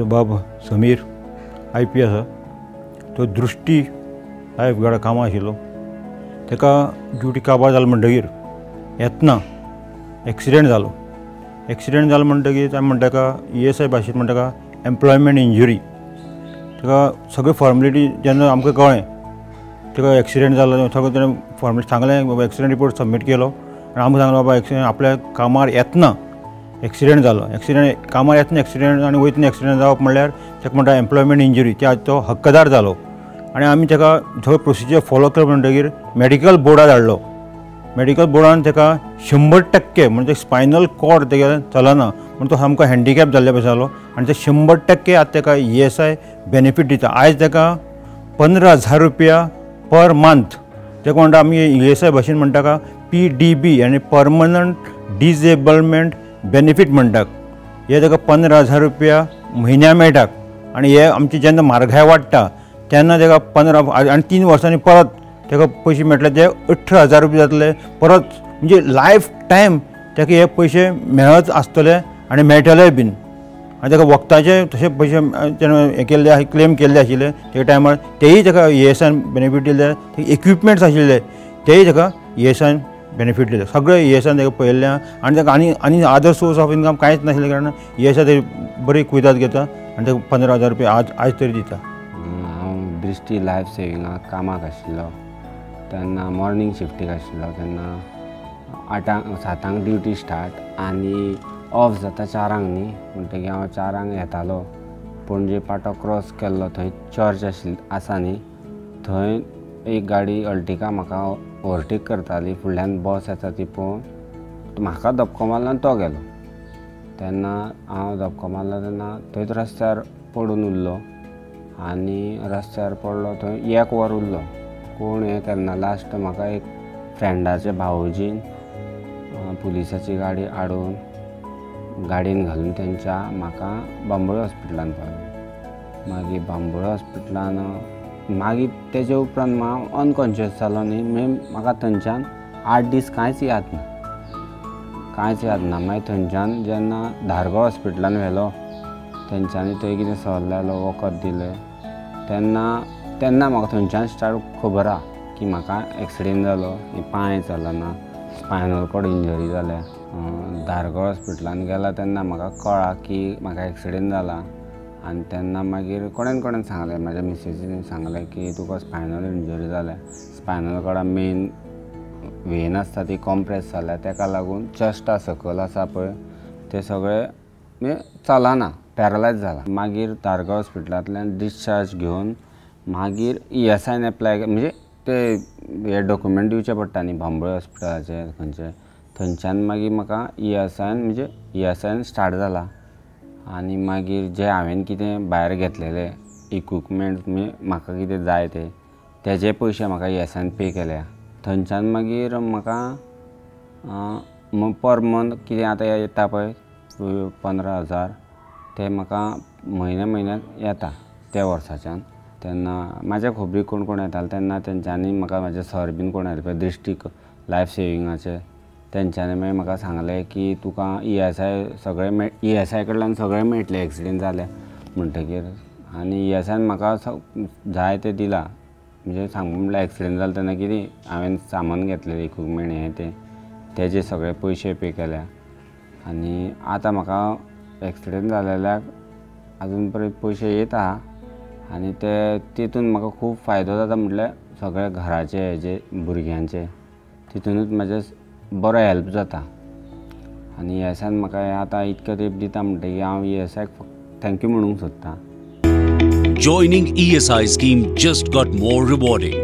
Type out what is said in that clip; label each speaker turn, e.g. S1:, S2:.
S1: म्हजो बाब समीर IPS आसा. तो दृश्टी लायफ गार्डा कामां आशिल्लो. ताका ड्युटी काबार जालो म्हणटकीर येतना एक्सिडेंट जालो. एक्सिडेंट जालो म्हणटकीर आमी म्हणटा ताका ESI भाशेंत म्हणटा ताका एम्प्लॉयमेंट इंजुरी. ताका सगळे फॉर्मेलिटी जेन्ना आमकां कळ्ळें ताका एक्सिडेंट जालो सगळें ताणें फॉर्मेलिटी सांगलें. बाबा एक्सिडेंट रिपोर्ट सबमीट केलो आनी आमकां सांगलें बाबा एक्सिडेंट आपल्या कामार येतना एक्सिडेंट जालो. एक्सिडेंट कामार येतना एक्सिडेंट आनी वयतना एक्सिडेंट जावप म्हणल्यार ताका म्हणटा एम्प्लॉयमेंट इंजुरी. तो हक्कदार जालो आनी आमी ताका सगळें प्रोसिजर फॉलो केलो म्हणटकीर मेडिकल बोर्डार धाडलो. मेडिकल बोर्डान ताका 100% म्हणजे स्पायनल कॉर्ड तेगे चलना म्हण तो सामको हँडिकॅप जाल्ल्या भशेन जालो आनी ते 100% आतां ताका ESI बेनिफीट दिता. आयज ताका 15,000 रुपया पर मंथ ताका म्हणटा आमी ESI भाशेन म्हणटा ताका PDB आनी परमनंट डिसेबलमेंट बेनिफीट म्हणटात. हे ताका 15,000 रुपया म्हयन्या मेळटात आनी हे आमची जेन्ना म्हारगाय वाडटा तेन्ना ताका 15 आनी 3 वर्सांनी परत ताका पयशे मेळटले ते 18,000 रुपया जातले परत. म्हणजे लायफ टायम ताका हे पयशे मेळत आसतले आनी मेळटले बीन. आनी ताका वखदाचे तशे पयशे जेन्ना हे केल्ले क्लेम केल्ले आशिल्ले ते टायमार तेय ताका ESI बेनिफीट दिले. इक्विपमेंट्स आशिल्ले तेय ताका ESI बेनिफीट दिले. सगळे ESI ताका पळयल्ल्या आनी ताका आनी अदर सोर्स ऑफ इनकम कांयच नाशिल्ले कारणान ESI तरी बरी कुयदाद घेता आनी ताका 15,000 रुपया आज तरी दिता.
S2: हांव दृश्टी लायफ सेविंगाक कामाक आशिल्लो तेन्ना मॉर्निंग शिफ्टीक आशिल्लो. तेन्ना 7 ड्युटी स्टार्ट आनी ऑफ जाता 4 न्ही. म्हणटकीर हांव 4 येतालो. पणजे पाटो क्रॉस केल्लो थंय चर्च आसा न्ही थंय एक गाडी अल्टिका म्हाका ओवरटेक करताली. फुडल्यान बस येता ती पळोवन म्हाका धपको मारलो आनी तो गेलो. तेन्ना हांव धपको मारलो तेन्ना थंयच रस्त्यार पडून उरलो आनी रस्त्यार पडलो थंय 1 वर उरलो. कोण हें केन्ना लास्ट म्हाका एक फ्रेंडाचे भावजीन पुलिसाची गाडी हाडून गाडयेन घालून तेंच्या म्हाका बांबोळे हॉस्पिटलान पावलो. मागीर बांबोळे हॉस्पिटलान मागीर तेजे उपरांत हांव अनकॉन्शियस जालो न्ही. म्हाका थंयच्यान 8 दीस कांयच याद ना. मागीर थंयच्यान जेन्ना धारगांव हॉस्पिटलान व्हेलो तेंच्यांनी थंय कितें सर लायलो वखद दिलें तेन्ना म्हाका थंयच्यान स्टार्ट खबर आहा की म्हाका एक्सिडेंट जालो. पांय चलना स्पायनल कॉर्ड इंजरी जाल्या. धारगांव हॉस्पिटलान गेला तेन्ना म्हाका कळ्ळां की म्हाका एक्सिडेंट जाला. आनी तेन्ना मागीर कोणेन सांगलें म्हाज्या मिसेजीन सांगलें की तुका स्पायनल इंजरी जाल्या. स्पायनल कॉर्डा मेन वेन आसता ती कॉम्प्रेस जाल्या ताका लागून चस्टा सकयल आसा पळय ते सगळे चलना पॅरलायज जाला. मागीर धारगांव हॉस्पिटलांतल्यान डिस्चार्ज घेवन मागीर ESI एप्लाय म्हणजे ते हे डॉक्युमेंट दिवचे पडटा न्ही बांबोळे हॉस्पिटलाचे खंयचे. थंयच्यान मागीर म्हाका ESI स्टार्ट जाला. आनी मागीर जे हांवें कितें भायर घेतलेले इक्विपमेंट्स म्हाका कितें जाय तेजे पयशे म्हाका ESI पे केल्या. थंयच्यान मागीर म्हाका पर मंथ कितें आतां येता पळय 15,000 ते म्हाका म्हयन्याक येता त्या वर्साच्यान. तेन्ना म्हाज्या खबरीक कोण येताले तेन्ना तेंच्यांनी म्हाका म्हाजे सर बीन कोण येताले दृश्टीक लायफ सेविंगाचे तेंच्यांनी मागीर म्हाका सांगलें की तुका ESI सगळें ESI कडल्यान सगळें मेळटलें एक्सिडेंट जालें म्हणटकीर. आनी ESI म्हाका जाय तें दिलां. म्हणजे सांगू म्हणल्यार एक्सिडेंट जालो तेन्ना कितें हांवें सामान घेतलेलें इक्विपमेंट हें तेजे सगळे पयशे पे केल्या. आनी आतां म्हाका एक्सिडेंट जालेल्याक आजून पर्यंत पयशे येता आनी तितून म्हाका खूब फायदो जाता. म्हटल्यार सगळे घराचे हेजे भुरग्यांचे तितूनूच म्हाजे बरो हेल्प जाता. आनी ESI म्हाका आतां इतके तेंप दिता म्हणटकीर हांव ESI थँक्यू म्हणूंक सोदतां.
S3: Joining ESI scheme just got more rewarding.